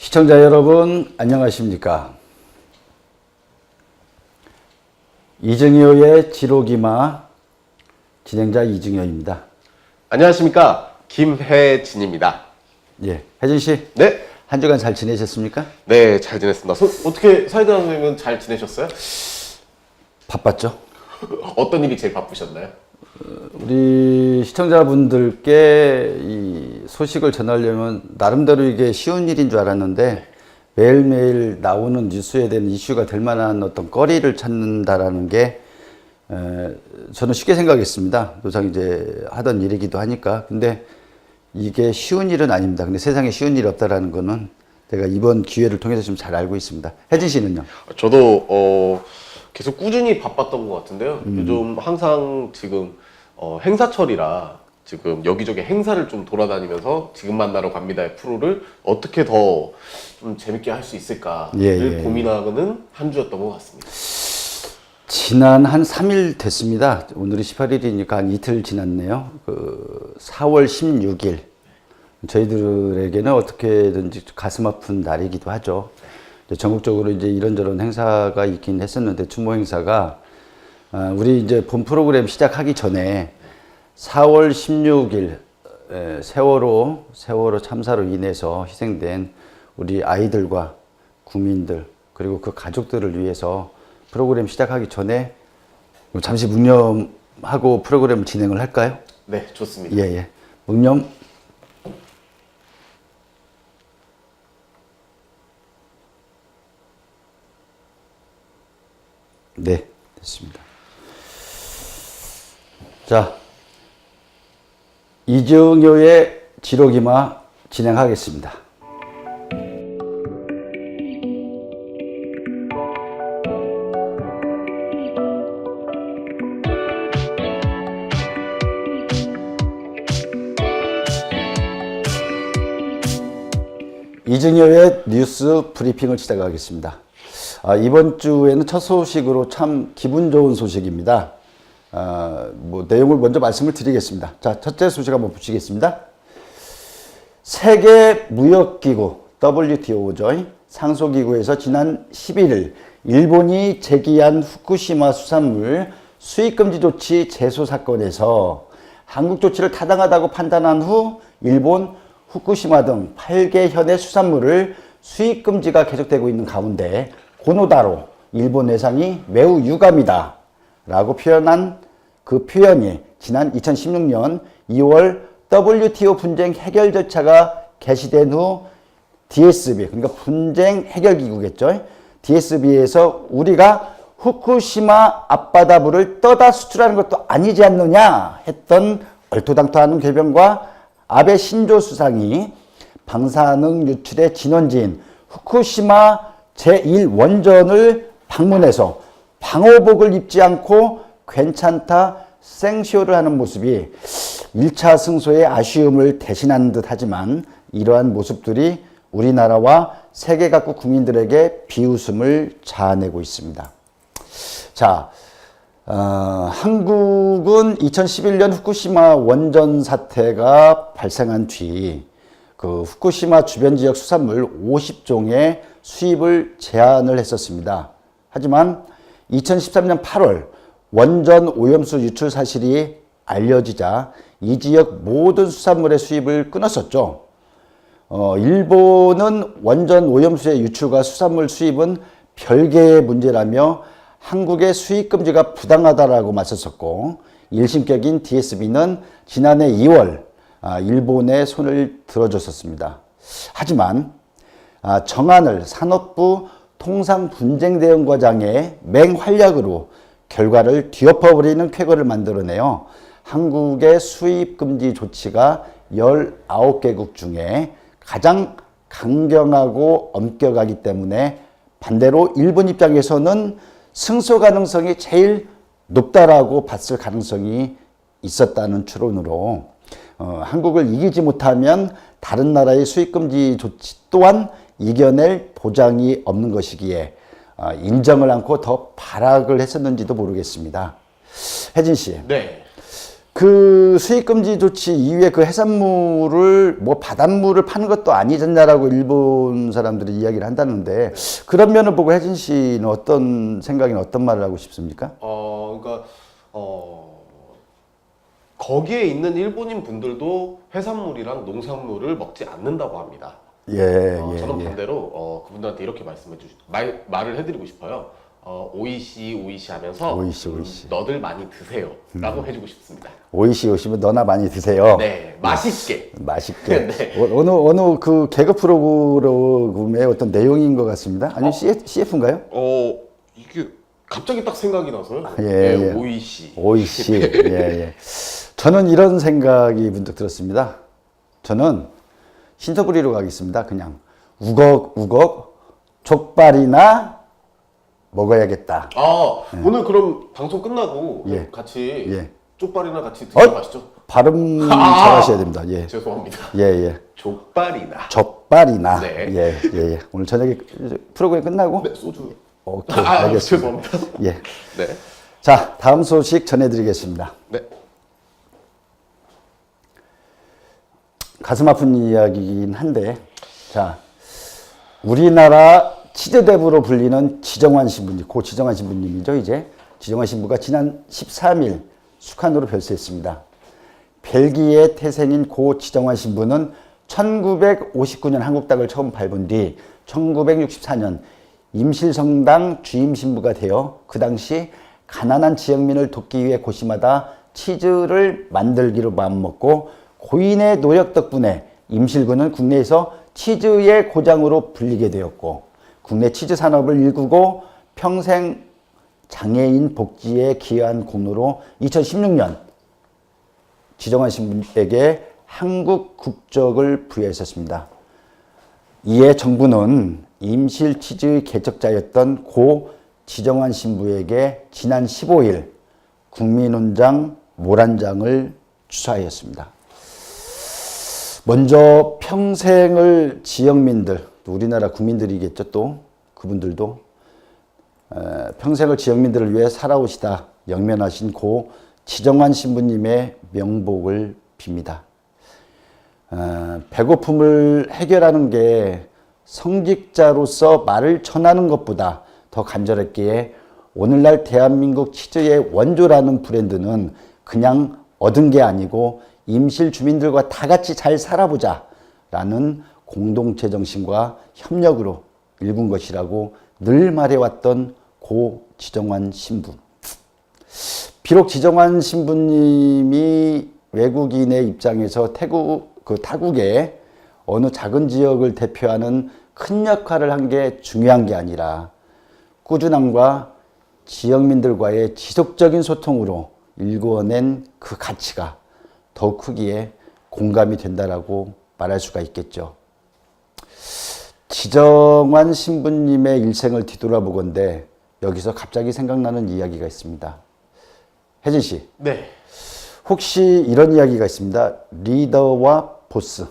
시청자 여러분 안녕하십니까? 이증효의 지로기마 진행자 이증효입니다. 안녕하십니까, 김혜진입니다. 예, 혜진 씨. 네. 한 주간 잘 지내셨습니까? 네, 잘 지냈습니다. 어떻게 사이다 선생님은 잘 지내셨어요? 바빴죠? 어떤 일이 제일 바쁘셨나요? 우리 시청자분들께 이 소식을 전하려면 나름대로 이게 쉬운 일인 줄 알았는데 매일매일 나오는 뉴스에 대한 이슈가 될 만한 어떤 거리를 찾는다라는 게 저는 쉽게 생각했습니다. 노상 이제 하던 일이기도 하니까. 근데 이게 쉬운 일은 아닙니다. 근데 세상에 쉬운 일이 없다라는 거는 제가 이번 기회를 통해서 좀 잘 알고 있습니다. 혜진 씨는요? 저도 계속 꾸준히 바빴던 것 같은데요. 요즘 항상 지금 행사철이라 지금 여기저기 행사를 좀 돌아다니면서 지금 만나러 갑니다의 프로를 어떻게 더 좀 재밌게 할 수 있을까를 고민하는 한 주였던 것 같습니다. 지난 한 3일 됐습니다. 오늘이 18일이니까 한 이틀 지났네요. 4월 16일. 저희들에게는 어떻게든지 가슴 아픈 날이기도 하죠. 전국적으로 이제 이런저런 행사가 있긴 했었는데, 추모 행사가, 우리 이제 본 프로그램 시작하기 전에 4월 16일, 세월호 참사로 인해서 희생된 우리 아이들과 국민들, 그리고 그 가족들을 위해서 프로그램 시작하기 전에 잠시 묵념하고 프로그램을 진행을 할까요? 네, 좋습니다. 예. 묵념. 네, 됐습니다. 자, 이증효의 지로기마 진행하겠습니다. 이증효의 뉴스 브리핑을 시작하겠습니다. 이번 주에는 첫 소식으로 참 기분 좋은 소식입니다. 내용을 먼저 말씀을 드리겠습니다. 자, 첫째 소식 한번 보시겠습니다. 세계무역기구 WTO죠. 상소기구에서 지난 11일 일본이 제기한 후쿠시마 수산물 수입금지 조치 제소 사건에서 한국 조치를 타당하다고 판단한 후 일본, 후쿠시마 등 8개 현의 수산물을 수입금지가 계속되고 있는 가운데 고노다로 일본 외상이 매우 유감이다 라고 표현한 그 표현이 지난 2016년 2월 WTO 분쟁 해결 절차가 개시된 후 DSB, 그러니까 분쟁 해결기구겠죠. DSB에서 우리가 후쿠시마 앞바다물을 떠다 수출하는 것도 아니지 않느냐 했던 얼토당토하는 궤변과 아베 신조 수상이 방사능 유출의 진원지인 후쿠시마 제1원전을 방문해서 방호복을 입지 않고 괜찮다 생쇼를 하는 모습이 1차 승소의 아쉬움을 대신하는 듯 하지만 이러한 모습들이 우리나라와 세계 각국 국민들에게 비웃음을 자아내고 있습니다. 자, 한국은 2011년 후쿠시마 원전 사태가 발생한 뒤 그 후쿠시마 주변 지역 수산물 50종의 수입을 제한을 했었습니다. 하지만 2013년 8월 원전 오염수 유출 사실이 알려지자 이 지역 모든 수산물의 수입을 끊었었죠. 일본은 원전 오염수의 유출과 수산물 수입은 별개의 문제라며 한국의 수입 금지가 부당하다라고 맞섰었고, 1심격인 DSB는 지난해 2월 일본의 손을 들어줬었습니다. 하지만 정한을 산업부 통상분쟁대응과장의 맹활약으로 결과를 뒤엎어버리는 쾌거를 만들어내요. 한국의 수입금지 조치가 19개국 중에 가장 강경하고 엄격하기 때문에 반대로 일본 입장에서는 승소 가능성이 제일 높다라고 봤을 가능성이 있었다는 추론으로 한국을 이기지 못하면 다른 나라의 수입금지 조치 또한 이겨낼 보장이 없는 것이기에 인정을 않고 더 발악을 했었는지도 모르겠습니다. 혜진 씨. 네. 그 수입금지 조치 이후에 그 해산물을 뭐 바닷물을 파는 것도 아니잖냐라고 일본 사람들이 이야기를 한다는데 그런 면을 보고 혜진 씨는 어떤 생각이나 어떤 말을 하고 싶습니까? 그러니까 거기에 있는 일본인 분들도 해산물이랑 농산물을 먹지 않는다고 합니다. 저는 반대로 그분들한테 이렇게 말을 해드리고 싶어요. 오이시 하면서 오이시. 너들 많이 드세요 라고 해주고 싶습니다. 오이시 오시면 너나 많이 드세요. 네, 맛있게. 맛있게. 네. 어느 그 개그 프로그램의 어떤 내용인 것 같습니다. 아니면 CF인가요? 이게 갑자기 딱 생각이 나서요. 예. 오이시. 예. 저는 이런 생각이 문득 들었습니다. 저는 신터부리로 가겠습니다. 그냥 우걱우걱 족발이나 먹어야겠다. 오늘 그럼 방송 끝나고 예. 같이 쪽발이나 같이 드시러 가시죠. 발음 잘하셔야 됩니다. 예. 죄송합니다. 예. 족발이나. 족발이나. 네. 예. 오늘 저녁에 프로그램 끝나고. 네, 소주. 오케이. 알겠습니다. 죄송합니다. 예. 네. 자, 다음 소식 전해드리겠습니다. 네. 가슴 아픈 이야기이긴 한데, 자, 우리나라 치즈대부로 불리는 지정환 신부님, 고 지정환 신부님이죠, 이제. 지정환 신부가 지난 13일 숙한으로 별세했습니다. 벨기에 태생인 고 지정환 신부는 1959년 한국 땅을 처음 밟은 뒤 1964년 임실성당 주임 신부가 되어 그 당시 가난한 지역민을 돕기 위해 고시마다 치즈를 만들기로 마음먹고 고인의 노력 덕분에 임실군은 국내에서 치즈의 고장으로 불리게 되었고 국내 치즈 산업을 일구고 평생 장애인 복지에 기여한 공로로 2016년 지정환 신부에게 한국 국적을 부여했었습니다. 이에 정부는 임실 치즈의 개척자였던 고 지정환 신부에게 지난 15일 국민훈장 모란장을 추사하였습니다. 먼저 평생을 지역민들, 우리나라 국민들이겠죠, 또 그분들도 평생을 지역민들을 위해 살아오시다 영면하신 고 지정환 신부님의 명복을 빕니다. 배고픔을 해결하는 게 성직자로서 말을 전하는 것보다 더 간절했기에 오늘날 대한민국 치즈의 원조라는 브랜드는 그냥 얻은 게 아니고 임실 주민들과 다 같이 잘 살아보자 라는 공동체 정신과 협력으로 일군 것이라고 늘 말해왔던 고 지정환 신부. 비록 지정환 신부님이 외국인의 입장에서 타국의 어느 작은 지역을 대표하는 큰 역할을 한 게 중요한 게 아니라 꾸준함과 지역민들과의 지속적인 소통으로 일궈낸 그 가치가 더욱 크기에 공감이 된다라고 말할 수가 있겠죠. 지정환 신부님의 일생을 뒤돌아보건대 여기서 갑자기 생각나는 이야기가 있습니다. 혜진 씨. 네. 혹시 이런 이야기가 있습니다. 리더와 보스.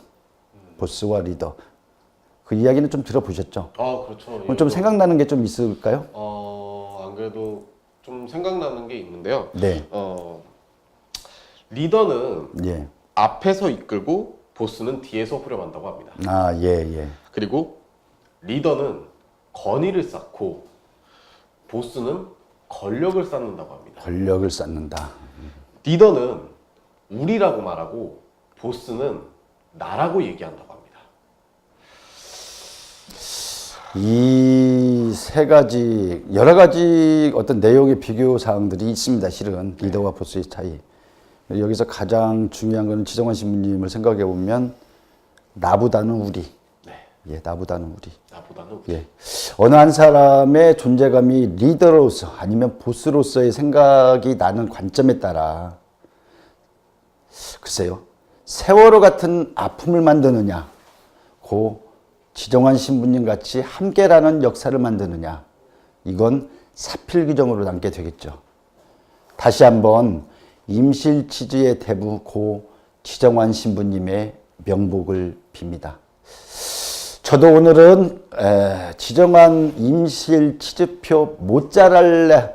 보스와 리더. 그 이야기는 좀 들어보셨죠? 그렇죠. 오늘 좀 생각나는 게 좀 있을까요? 안 그래도 좀 생각나는 게 있는데요. 네. 리더는 예. 앞에서 이끌고 보스는 뒤에서 후렴한다고 합니다. 예. 그리고 리더는 건의를 쌓고 보스는 권력을 쌓는다고 합니다. 권력을 쌓는다. 리더는 우리라고 말하고 보스는 나라고 얘기한다고 합니다. 이 세 가지, 여러 가지 어떤 내용의 비교 사항들이 있습니다. 실은 리더와 보스의 차이. 여기서 가장 중요한 건 지정환 신부님을 생각해 보면 나보다는 우리. 네. 예, 나보다는 우리. 나보다는 우리. 예. 어느 한 사람의 존재감이 리더로서 아니면 보스로서의 생각이 나는 관점에 따라 글쎄요. 세월호 같은 아픔을 만드느냐, 고 지정환 신부님 같이 함께라는 역사를 만드느냐, 이건 사필규정으로 남게 되겠죠. 다시 한번 임실치즈의 대부 고 지정환 신부님의 명복을 빕니다. 저도 오늘은 지정환 임실치즈표 모짜렐라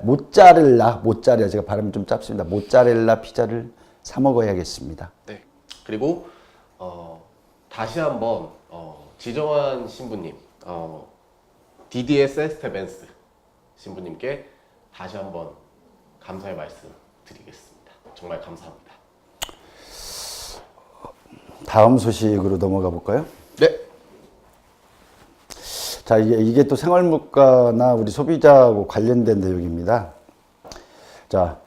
제가 발음이 좀 짧습니다. 모짜렐라 피자를 사 먹어야겠습니다. 네. 그리고 다시 한번 지정환 신부님, DDS 에스테벤스 신부님께 다시 한번 감사의 말씀 드리겠습니다. 정말 감사합니다. 다음 소식으로 넘어가 볼까요? 네. 자, 이게 또 생활물가나 우리 소비자하고 관련된 내용입니다. 자,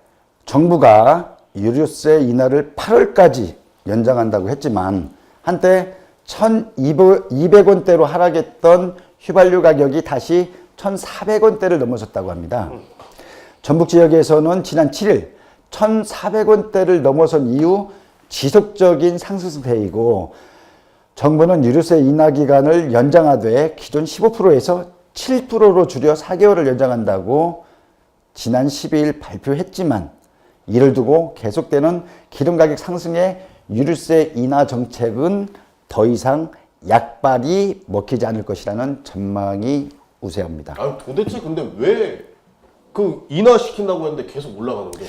정부가 유류세 인하를 8월까지 연장한다고 했지만 한때 1,200원대로 하락했던 휘발유 가격이 다시 1,400원대를 넘어섰다고 합니다. 전북 지역에서는 지난 7일 1,400원대를 넘어선 이후 지속적인 상승세이고 정부는 유류세 인하 기간을 연장하되 기존 15%에서 7%로 줄여 4개월을 연장한다고 지난 12일 발표했지만 이를 두고 계속되는 기름 가격 상승에 유류세 인하 정책은 더 이상 약발이 먹히지 않을 것이라는 전망이 우세합니다. 아, 도대체 근데 왜 그 인하시킨다고 했는데 계속 올라가는 거죠?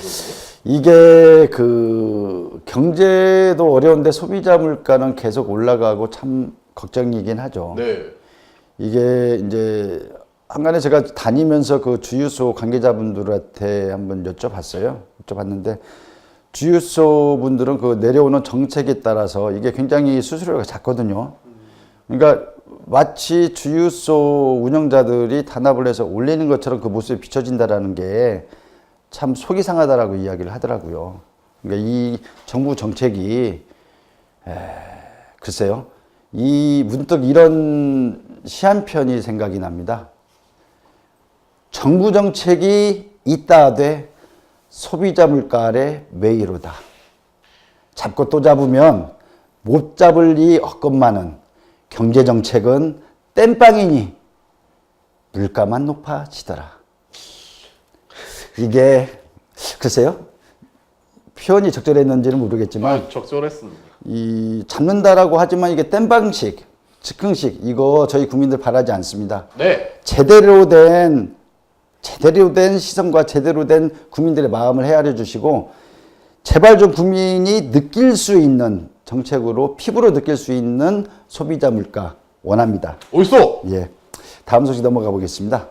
이게 그 경제도 어려운데 소비자 물가는 계속 올라가고 참 걱정이긴 하죠. 네. 이게 이제 한간에 제가 다니면서 그 주유소 관계자분들한테 한번 여쭤봤어요. 여쭤봤는데 주유소 분들은 그 내려오는 정책에 따라서 이게 굉장히 수수료가 작거든요. 그러니까 마치 주유소 운영자들이 단합을 해서 올리는 것처럼 그 모습이 비춰진다라는 게 참 속이 상하다라고 이야기를 하더라고요. 그러니까 이 정부 정책이 글쎄요. 이 문득 이런 시한편이 생각이 납니다. 정부 정책이 있다 하되 소비자 물가 아래 매이로다. 잡고 또 잡으면 못 잡을 리 없건만은 경제 정책은 땜빵이니 물가만 높아지더라. 이게 글쎄요. 표현이 적절했는지는 모르겠지만 적절했습니다. 이 잡는다라고 하지만 이게 땜빵식, 즉흥식 이거 저희 국민들 바라지 않습니다. 네. 제대로 된 시선과 제대로 된 국민들의 마음을 헤아려 주시고 제발 좀 국민이 느낄 수 있는 정책으로 피부로 느낄 수 있는 소비자 물가 원합니다. 어딨어? 예. 다음 소식 넘어가 보겠습니다.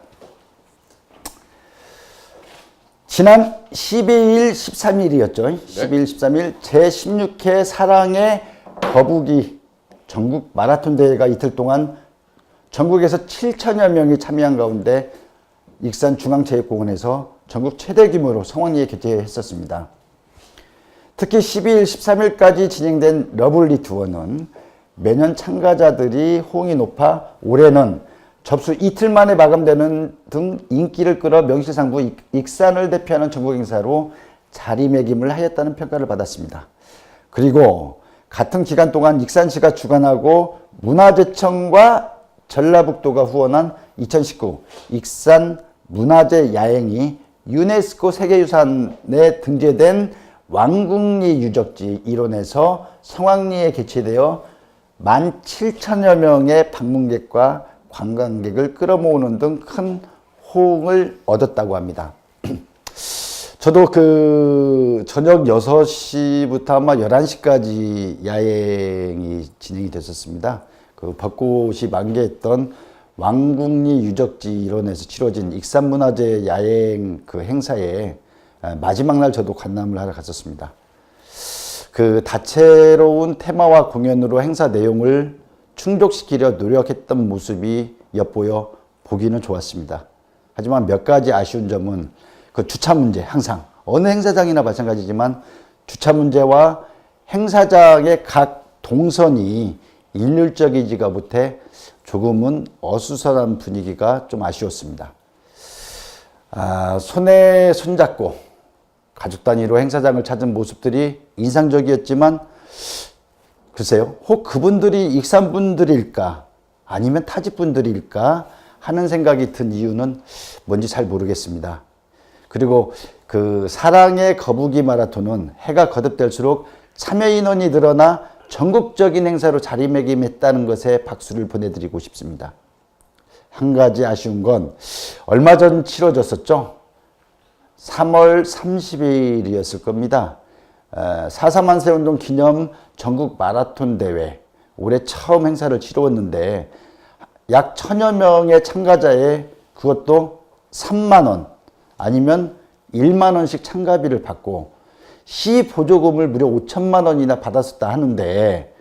지난 12일, 13일이었죠. 12일, 13일 제16회 사랑의 거북이 전국 마라톤 대회가 이틀 동안 전국에서 7천여 명이 참여한 가운데 익산중앙체육공원에서 전국 최대 규모로 성황리에 개최했었습니다. 특히 12일, 13일까지 진행된 러블리 투어는 매년 참가자들이 호응이 높아 올해는 접수 이틀 만에 마감되는 등 인기를 끌어 명실상부 익산을 대표하는 전국 행사로 자리매김을 하였다는 평가를 받았습니다. 그리고 같은 기간 동안 익산시가 주관하고 문화재청과 전라북도가 후원한 2019 익산 문화재 야행이 유네스코 세계유산에 등재된 왕궁리 유적지 일원에서 성황리에 개최되어 17,000여 명의 방문객과 관광객을 끌어모으는 등 큰 호응을 얻었다고 합니다. 저도 그 저녁 6시부터 아마 11시까지 야행이 진행이 됐었습니다. 그 벚꽃이 만개했던 왕궁리 유적지 일원에서 치러진 익산문화재 야행 그 행사에 마지막 날 저도 관람을 하러 갔었습니다. 그 다채로운 테마와 공연으로 행사 내용을 충족시키려 노력했던 모습이 엿보여 보기는 좋았습니다. 하지만 몇 가지 아쉬운 점은 그 주차 문제, 항상 어느 행사장이나 마찬가지지만 주차 문제와 행사장의 각 동선이 일률적이지가 못해 조금은 어수선한 분위기가 좀 아쉬웠습니다. 손에 손잡고 가족 단위로 행사장을 찾은 모습들이 인상적이었지만 글쎄요, 혹 그분들이 익산 분들일까 아니면 타지 분들일까 하는 생각이 든 이유는 뭔지 잘 모르겠습니다. 그리고 그 사랑의 거북이 마라톤은 해가 거듭될수록 참여 인원이 늘어나 전국적인 행사로 자리매김했다는 것에 박수를 보내드리고 싶습니다. 한 가지 아쉬운 건 얼마 전 치러졌었죠. 3월 30일이었을 겁니다. 4.3만세 운동 기념 전국 마라톤 대회 올해 처음 행사를 치루었는데 약 1000여 명의 참가자에 그것도 3만 원 아니면 1만 원씩 참가비를 받고 시 보조금을 무려 5천만 원이나 받았었다 하는데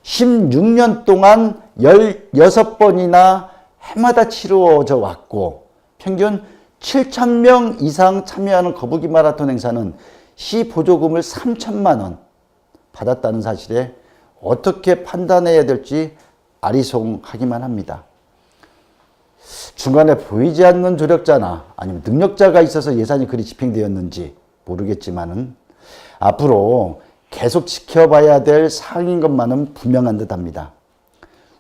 16년 동안 16번이나 해마다 치루어져 왔고 평균 7,000명 이상 참여하는 거북이 마라톤 행사는 시 보조금을 3천만 원 받았다는 사실에 어떻게 판단해야 될지 아리송하기만 합니다. 중간에 보이지 않는 조력자나 아니면 능력자가 있어서 예산이 그리 집행되었는지 모르겠지만은 앞으로 계속 지켜봐야 될 사항인 것만은 분명한 듯합니다.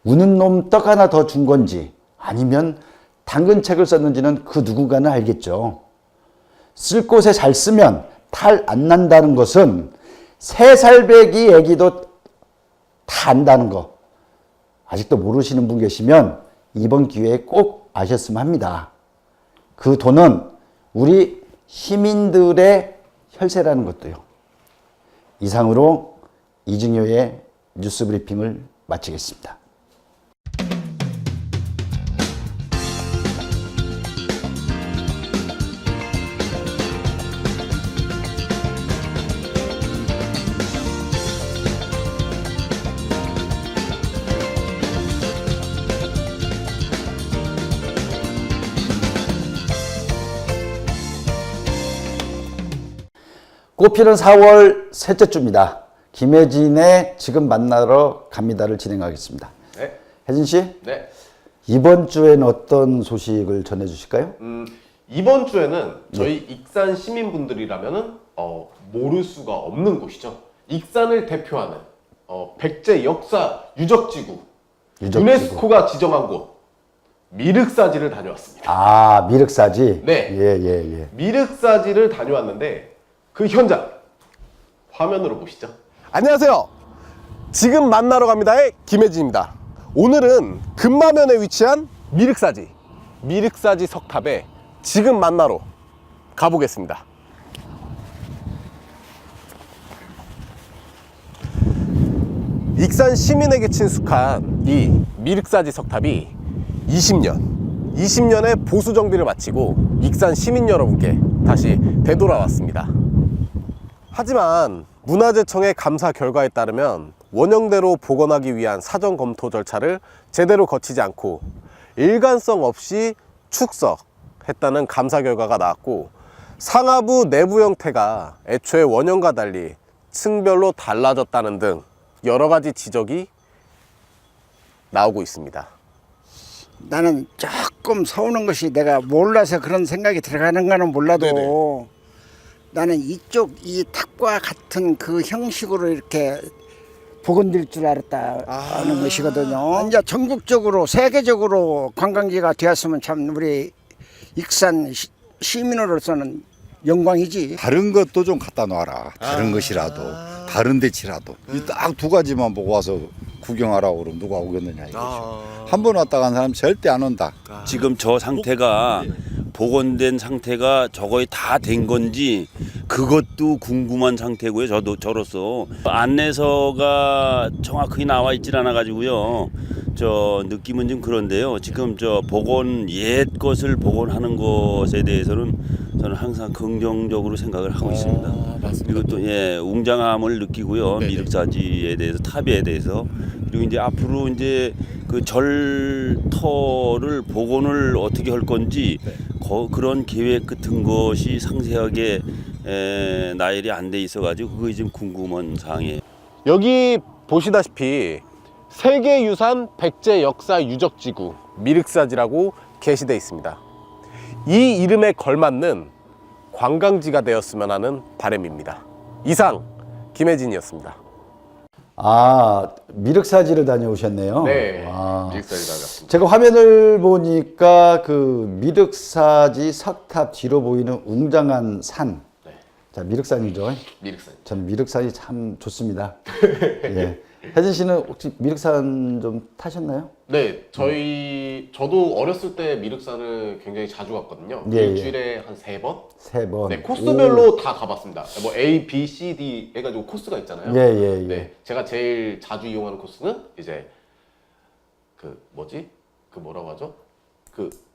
우는 놈 떡 하나 더 준 건지 아니면 당근책을 썼는지는 그 누군가는 알겠죠. 쓸 곳에 잘 쓰면 탈 안 난다는 것은 3살배기 애기도 다 안다는 거 아직도 모르시는 분 계시면 이번 기회에 꼭 아셨으면 합니다. 그 돈은 우리 시민들의 혈세라는 것도요. 이상으로 이증효의 뉴스 브리핑을 마치겠습니다. 꽃피는 4월 셋째 주입니다. 김혜진의 지금 만나러 갑니다를 진행하겠습니다. 네. 혜진 씨, 네. 이번 주에는 어떤 소식을 전해주실까요? 이번 주에는 저희 익산 시민분들이라면은 모를 수가 없는 곳이죠. 익산을 대표하는 백제 역사 유적지구, 유네스코가 지정한 곳 미륵사지를 다녀왔습니다. 아, 미륵사지? 네. 예. 미륵사지를 다녀왔는데 그 현장 화면으로 보시죠. 안녕하세요. 지금 만나러 갑니다의 김혜진입니다. 오늘은 금마면에 위치한 미륵사지 석탑에 지금 만나러 가보겠습니다. 익산 시민에게 친숙한 이 미륵사지 석탑이 20년의 보수 정비를 마치고 익산 시민 여러분께 다시 되돌아왔습니다. 하지만 문화재청의 감사 결과에 따르면 원형대로 복원하기 위한 사전 검토 절차를 제대로 거치지 않고 일관성 없이 축석했다는 감사 결과가 나왔고, 상하부 내부 형태가 애초에 원형과 달리 층별로 달라졌다는 등 여러 가지 지적이 나오고 있습니다. 나는 조금 서운한 것이 내가 몰라서 그런 생각이 들어가는 거는 몰라도 네네. 나는 이쪽 이 탑과 같은 그 형식으로 이렇게 복원될 줄 알았다 하는 것이거든요. 이제 전국적으로 세계적으로 관광지가 되었으면 참 우리 익산 시민으로서는 영광이지. 다른 것도 좀 갖다 놔라. 다른 것이라도 다른 데치라도 딱 두 가지만 보고 와서 구경하라고 그러면 누가 오겠느냐 이거죠. 한 번 왔다 간 사람 절대 안 온다. 지금 저 상태가 복원된 상태가 저거에 다 된 건지 그것도 궁금한 상태고요. 저로서 안내서가 정확하게 나와 있질 않아 가지고요. 저 느낌은 좀 그런데요. 지금 저 복원 옛 것을 복원하는 것에 대해서는 저는 항상 긍정적으로 생각을 하고 있습니다. 그리고 또 웅장함을 느끼고요. 미륵사지에 대해서 탑에 대해서 그리고 이제 앞으로 이제 그 절터를 복원을 어떻게 할 건지 그런 계획 같은 것이 상세하게 나열이 안 돼 있어가지고 그게 좀 궁금한 사항이에요. 여기 보시다시피 세계유산 백제 역사 유적지구 미륵사지라고 게시되어 있습니다. 이 이름에 걸맞는 관광지가 되었으면 하는 바람입니다. 이상 김혜진이었습니다. 아, 미륵사지를 다녀오셨네요. 네. 아, 미륵사지 다녀왔습니다. 제가 화면을 보니까 그 미륵사지 석탑 뒤로 보이는 웅장한 산. 네. 자, 미륵산이죠. 미륵사지. 저는 미륵산이 참 좋습니다. 예. 혜진 씨는 혹시 미륵산 좀 타셨나요? 네, 저도 어렸을 때 미륵산을 굉장히 자주 갔거든요. 예, 일주일에 한 3번? 3번. 네, 코스별로 다 가봤습니다. 뭐 A, B, C, D 해가지고 코스가 있잖아요. 예. 네, 제가 제일 자주 이용하는 코스는 이제 그 뭐라고 하죠?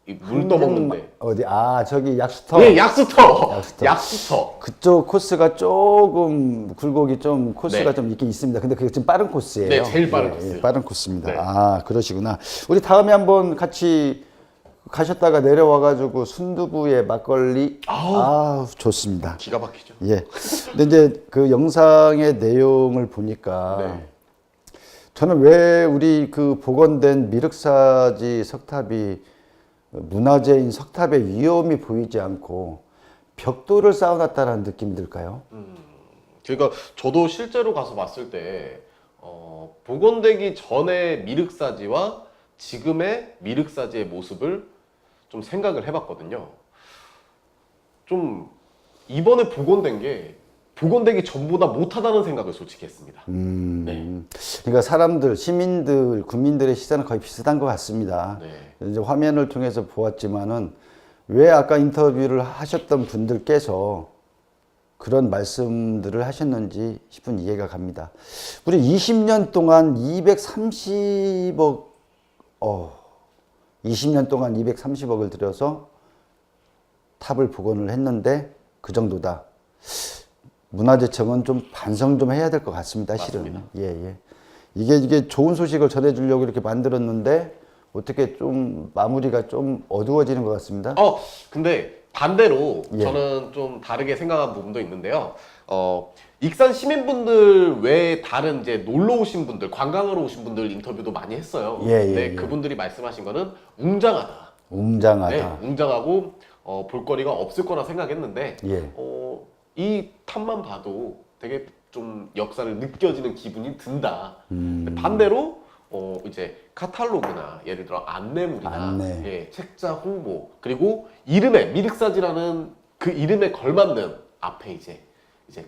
물 떠먹는데. 어디? 아, 저기 약수터. 네, 약수터. 약수터. 약수터. 그쪽 코스가 조금 굴곡이 좀 코스가 네. 좀 있긴 있습니다. 근데 그게 좀 빠른 코스예요. 네, 제일 빠른 코스. 빠른 코스입니다. 네. 아, 그러시구나. 우리 다음에 한번 같이 가셨다가 내려와가지고 순두부에 막걸리. 아, 좋습니다. 기가 막히죠. 예. 근데 이제 그 영상의 내용을 보니까 네. 저는 왜 우리 그 복원된 미륵사지 석탑이 문화재인 석탑의 위험이 보이지 않고 벽돌을 쌓아놨다는 느낌이 들까요? 그러니까 저도 실제로 가서 봤을 때 복원되기 전의 미륵사지와 지금의 미륵사지의 모습을 좀 생각을 해봤거든요. 좀 이번에 복원되기 전보다 못하다는 생각을 솔직히 했습니다. 네. 그러니까 사람들, 시민들, 국민들의 시선은 거의 비슷한 것 같습니다. 네. 이제 화면을 통해서 보았지만은 왜 아까 인터뷰를 하셨던 분들께서 그런 말씀들을 하셨는지 싶은 이해가 갑니다. 우리 20년 동안 230억, 20년 동안 230억을 들여서 탑을 복원을 했는데 그 정도다. 문화재청은 좀 반성 좀 해야 될 것 같습니다. 실은. 예. 이게 좋은 소식을 전해주려고 이렇게 만들었는데 어떻게 좀 마무리가 좀 어두워지는 것 같습니다. 근데 반대로 예. 저는 좀 다르게 생각한 부분도 있는데요. 익산 시민분들 외에 다른 이제 놀러 오신 분들, 관광하러 오신 분들 인터뷰도 많이 했어요. 근데 그분들이 말씀하신 거는 웅장하다. 웅장하다. 네, 웅장하고 볼거리가 없을 거라 생각했는데 예. 이 탑만 봐도 되게 좀 역사를 느껴지는 기분이 든다. 근데 반대로 이제 카탈로그나 예를 들어 안내물이나 안내. 예, 책자 홍보 그리고 이름에 미륵사지라는 그 이름에 걸맞는 앞에 이제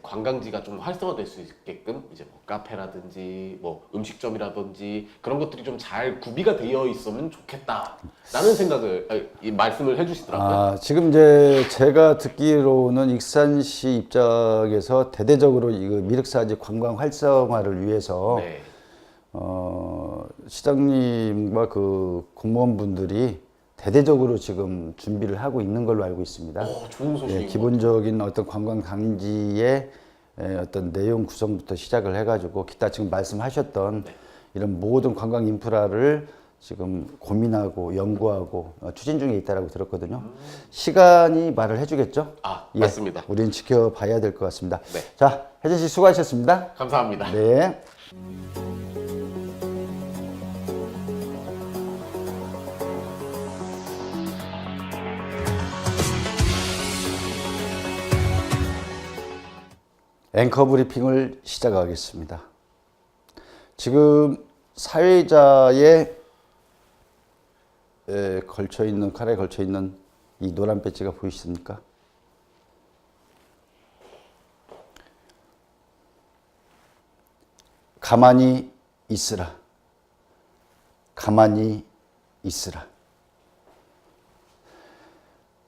관광지가 좀 활성화될 수 있게끔 이제 뭐 카페라든지 뭐 음식점이라든지 그런 것들이 좀 잘 구비가 되어 있으면 좋겠다라는 생각을 말씀을 해주시더라고요. 지금 이제 제가 듣기로는 익산시 입장에서 대대적으로 이 미륵사지 관광 활성화를 위해서 네. 시장님과 그 공무원분들이 대대적으로 지금 준비를 하고 있는 걸로 알고 있습니다. 좋은 소식인 것 기본적인 어떤 관광 당지의 어떤 내용 구성부터 시작을 해가지고 기타 지금 말씀하셨던 이런 모든 관광 인프라를 지금 고민하고 연구하고 추진 중에 있다라고 들었거든요. 시간이 말을 해주겠죠? 맞습니다. 우리는 지켜봐야 될 것 같습니다. 네. 자, 혜진 씨 수고하셨습니다. 감사합니다. 네. 앵커 브리핑을 시작하겠습니다. 지금 사회자의 칼에 걸쳐 있는 이 노란 배지가 보이십니까? 가만히 있으라. 가만히 있으라.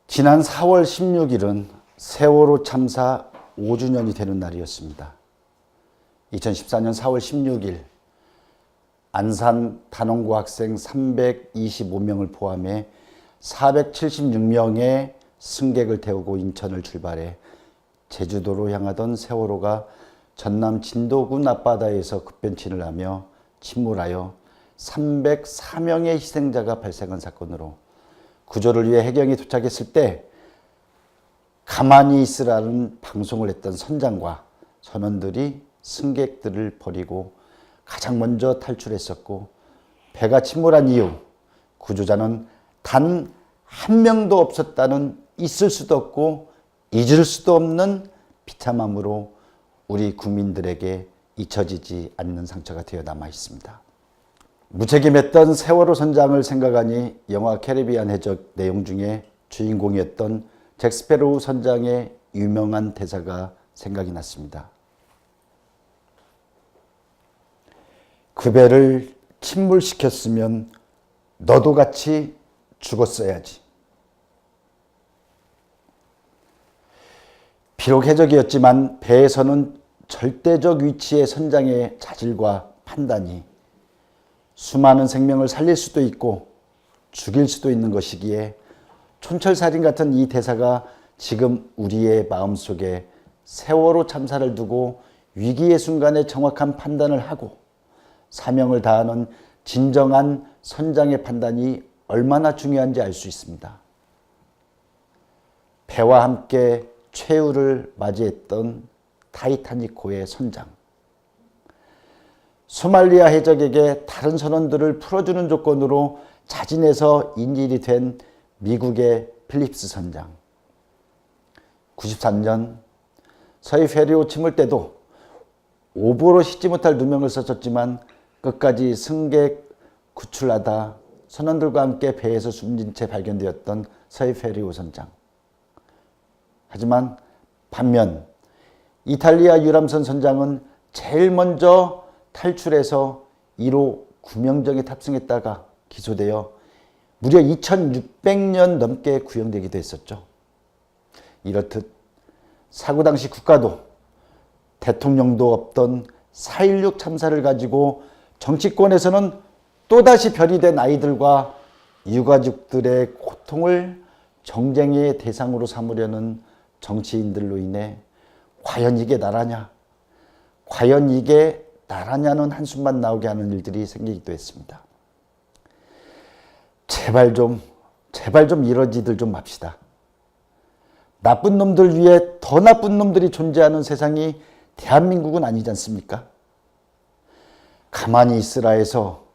지난 4월 16일은 세월호 참사 5주년이 되는 날이었습니다. 2014년 4월 16일 안산 단원고 학생 325명을 포함해 476명의 승객을 태우고 인천을 출발해 제주도로 향하던 세월호가 전남 진도군 앞바다에서 급변친을 하며 침몰하여 304명의 희생자가 발생한 사건으로 구조를 위해 해경이 도착했을 때 가만히 있으라는 방송을 했던 선장과 선원들이 승객들을 버리고 가장 먼저 탈출했었고 배가 침몰한 이후 구조자는 단 한 명도 없었다는 있을 수도 없고 잊을 수도 없는 비참함으로 우리 국민들에게 잊혀지지 않는 상처가 되어 남아 있습니다. 무책임했던 세월호 선장을 생각하니 영화 캐리비안 해적 내용 중에 주인공이었던 잭 스페로우 선장의 유명한 대사가 생각이 났습니다. 그 배를 침몰시켰으면 너도 같이 죽었어야지. 비록 해적이었지만 배에서는 절대적 위치의 선장의 자질과 판단이 수많은 생명을 살릴 수도 있고 죽일 수도 있는 것이기에 촌철살인 같은 이 대사가 지금 우리의 마음속에 세월호 참사를 두고 위기의 순간에 정확한 판단을 하고 사명을 다하는 진정한 선장의 판단이 얼마나 중요한지 알 수 있습니다. 배와 함께 최후를 맞이했던 타이타닉호의 선장. 소말리아 해적에게 다른 선원들을 풀어주는 조건으로 자진해서 인질이 된 미국의 필립스 선장. 93년 서해 페리오 침몰 때도 오보로 싣지 못할 누명을 썼었지만 끝까지 승객 구출하다 선원들과 함께 배에서 숨진 채 발견되었던 서해 페리오 선장. 하지만 반면 이탈리아 유람선 선장은 제일 먼저 탈출해서 1호 구명정에 탑승했다가 기소되어 무려 2600년 넘게 구형되기도 했었죠. 이렇듯 사고 당시 국가도 대통령도 없던 4.16 참사를 가지고 정치권에서는 또다시 별이 된 아이들과 유가족들의 고통을 정쟁의 대상으로 삼으려는 정치인들로 인해 과연 이게 나라냐? 과연 이게 나라냐는 한숨만 나오게 하는 일들이 생기기도 했습니다. 제발 좀 이런 짓들 좀 맙시다. 나쁜 놈들 위에 더 나쁜 놈들이 존재하는 세상이 대한민국은 아니지 않습니까? 가만히 있으라 해서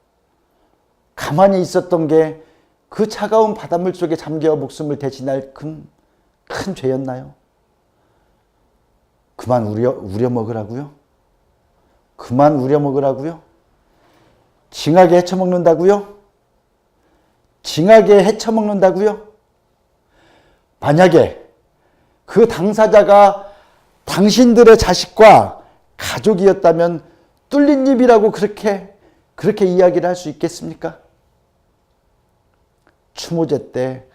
가만히 있었던 게 그 차가운 바닷물 속에 잠겨 목숨을 대신할 큰 죄였나요? 그만 우려먹으라고요? 그만 우려먹으라고요? 징하게 헤쳐먹는다고요? 징하게 헤쳐먹는다고요? 만약에 그 당사자가 당신들의 자식과 가족이었다면 뚫린 입이라고 그렇게 이야기를 할 수 있겠습니까? 추모제 때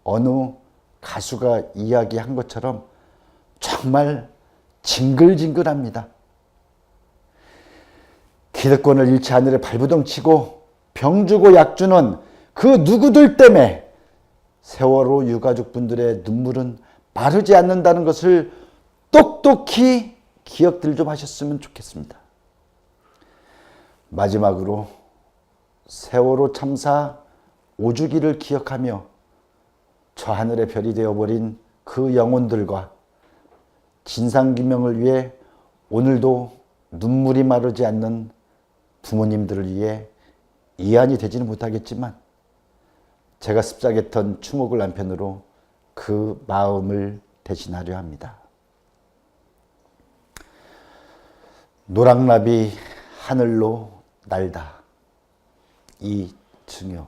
어느 가수가 이야기한 것처럼 정말 징글징글합니다. 기득권을 잃지 하늘에 발부둥 치고 병 주고 약 주는 그 누구들 때문에 세월호 유가족분들의 눈물은 마르지 않는다는 것을 똑똑히 기억들 좀 하셨으면 좋겠습니다. 마지막으로 세월호 참사 5주기를 기억하며 저 하늘의 별이 되어버린 그 영혼들과 진상규명을 위해 오늘도 눈물이 마르지 않는 부모님들을 위해 이안이 되지는 못하겠지만 제가 습작했던 추목을 한편으로 그 마음을 대신하려 합니다. 노랑나비 하늘로 날다. 이증요.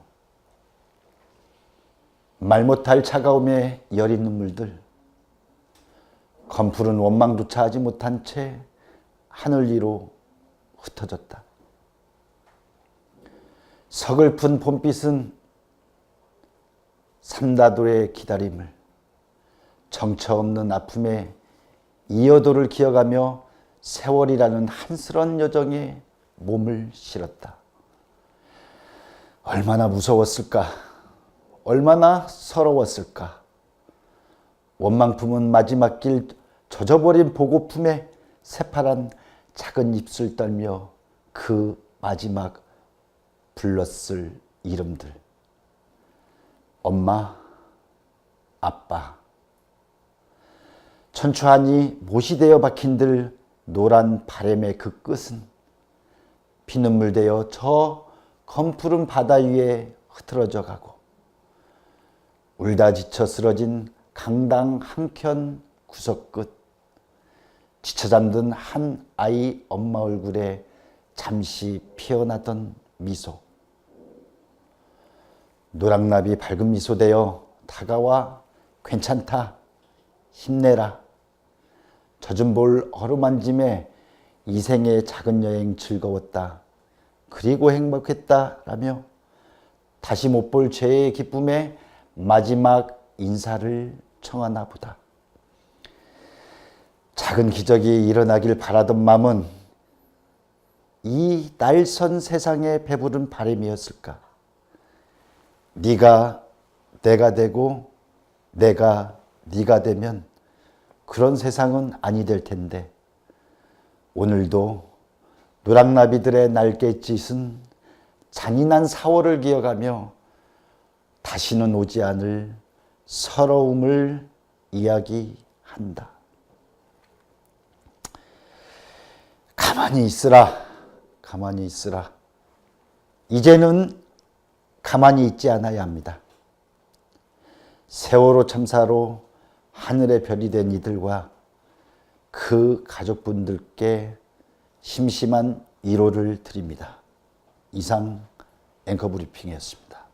말 못할 차가움에 여린 눈물들. 검푸른 원망조차 하지 못한 채 하늘 위로 흩어졌다. 서글픈 봄빛은 삼다도의 기다림을, 정처 없는 아픔에 이어도를 기어가며 세월이라는 한스런 여정에 몸을 실었다. 얼마나 무서웠을까? 얼마나 서러웠을까? 원망품은 마지막 길 젖어버린 보고품에 새파란 작은 입술 떨며 그 마지막 불렀을 이름들. 엄마, 아빠. 천추하니 못이 되어 박힌들 노란 바람의 그 끝은 피눈물 되어 저 검푸른 바다 위에 흐트러져 가고 울다 지쳐 쓰러진 강당 한켠 구석 끝 지쳐 잠든 한 아이 엄마 얼굴에 잠시 피어나던 미소. 노랑나비 밝은 미소 되어 다가와 괜찮다, 힘내라. 젖은 볼 어루만짐에 이 생의 작은 여행 즐거웠다. 그리고 행복했다라며 다시 못 볼 죄의 기쁨에 마지막 인사를 청하나 보다. 작은 기적이 일어나길 바라던 마음은 이 날선 세상에 배부른 바람이었을까? 네가 내가 되고 내가 네가 되면 그런 세상은 아니 될 텐데 오늘도 노랑나비들의 날갯짓은 잔인한 4월을 기억하며 다시는 오지 않을 서러움을 이야기한다. 가만히 있으라. 가만히 있으라. 이제는 가만히 있지 않아야 합니다. 세월호 참사로 하늘의 별이 된 이들과 그 가족분들께 심심한 위로를 드립니다. 이상 앵커 브리핑이었습니다.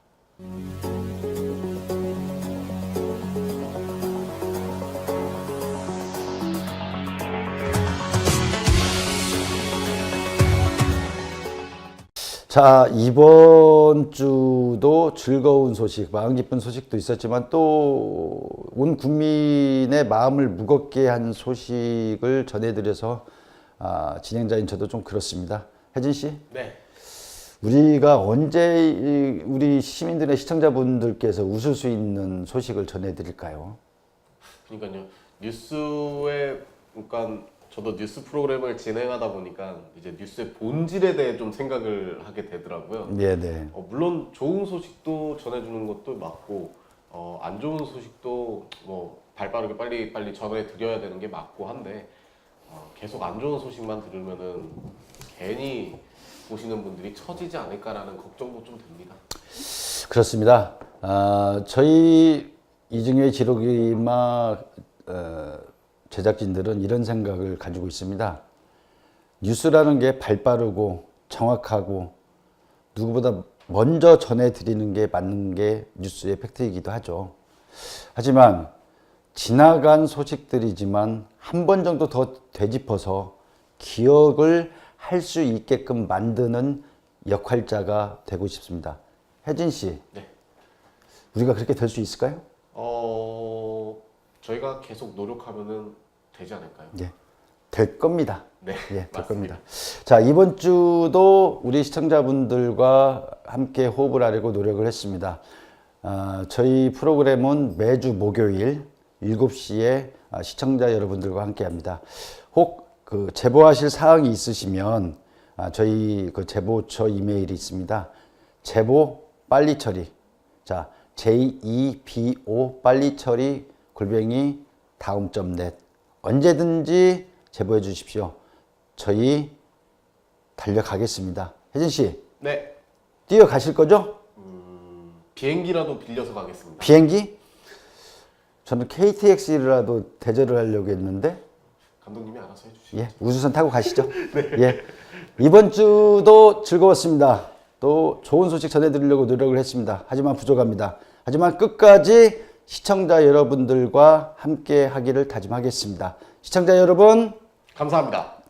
자, 이번 주도 즐거운 소식, 마음 기쁜 소식도 있었지만 또 온 국민의 마음을 무겁게 한 소식을 전해드려서 진행자인 저도 좀 그렇습니다. 혜진 씨? 네. 우리가 언제 우리 시민들의 시청자분들께서 웃을 수 있는 소식을 전해드릴까요? 그러니까요. 뉴스에 그러니까 저도 뉴스 프로그램을 진행하다 보니까 이제 뉴스의 본질에 대해 좀 생각을 하게 되더라고요. 네네. 물론 좋은 소식도 전해주는 것도 맞고 안 좋은 소식도 뭐 발빠르게 빨리 전해드려야 되는 게 맞고 한데 계속 안 좋은 소식만 들으면은 괜히 보시는 분들이 처지지 않을까라는 걱정도 좀 됩니다. 그렇습니다. 저희 이중의 지록이마 제작진들은 이런 생각을 가지고 있습니다. 뉴스라는 게 발빠르고 정확하고 누구보다 먼저 전해드리는 게 맞는 게 뉴스의 팩트이기도 하죠. 하지만 지나간 소식들이지만 한 번 정도 더 되짚어서 기억을 할 수 있게끔 만드는 역할자가 되고 싶습니다. 혜진 씨, 네. 우리가 그렇게 될 수 있을까요? 저희가 계속 노력하면은 되지 않을까요? 예, 될 겁니다. 네, 예, 될 맞습니다. 겁니다. 자, 이번 주도 우리 시청자분들과 함께 호흡을 하려고 노력을 했습니다. 저희 프로그램은 매주 목요일 7시에 시청자 여러분들과 함께 합니다. 혹 그 제보하실 사항이 있으시면 저희 그 제보처 이메일이 있습니다. 제보 빨리 처리. 자, JEBO 빨리 처리 @다음.net 언제든지 제보해 주십시오. 저희 달려가겠습니다. 혜진 씨, 네. 뛰어가실 거죠? 비행기라도 빌려서 가겠습니다. 비행기? 저는 KTX라도 대절을 하려고 했는데, 감독님이 알아서 해주시죠. 예, 우주선 타고 가시죠. 예, 이번 주도 즐거웠습니다. 또 좋은 소식 전해드리려고 노력을 했습니다. 하지만 부족합니다. 하지만 끝까지 시청자 여러분들과 함께 하기를 다짐하겠습니다. 시청자 여러분, 감사합니다.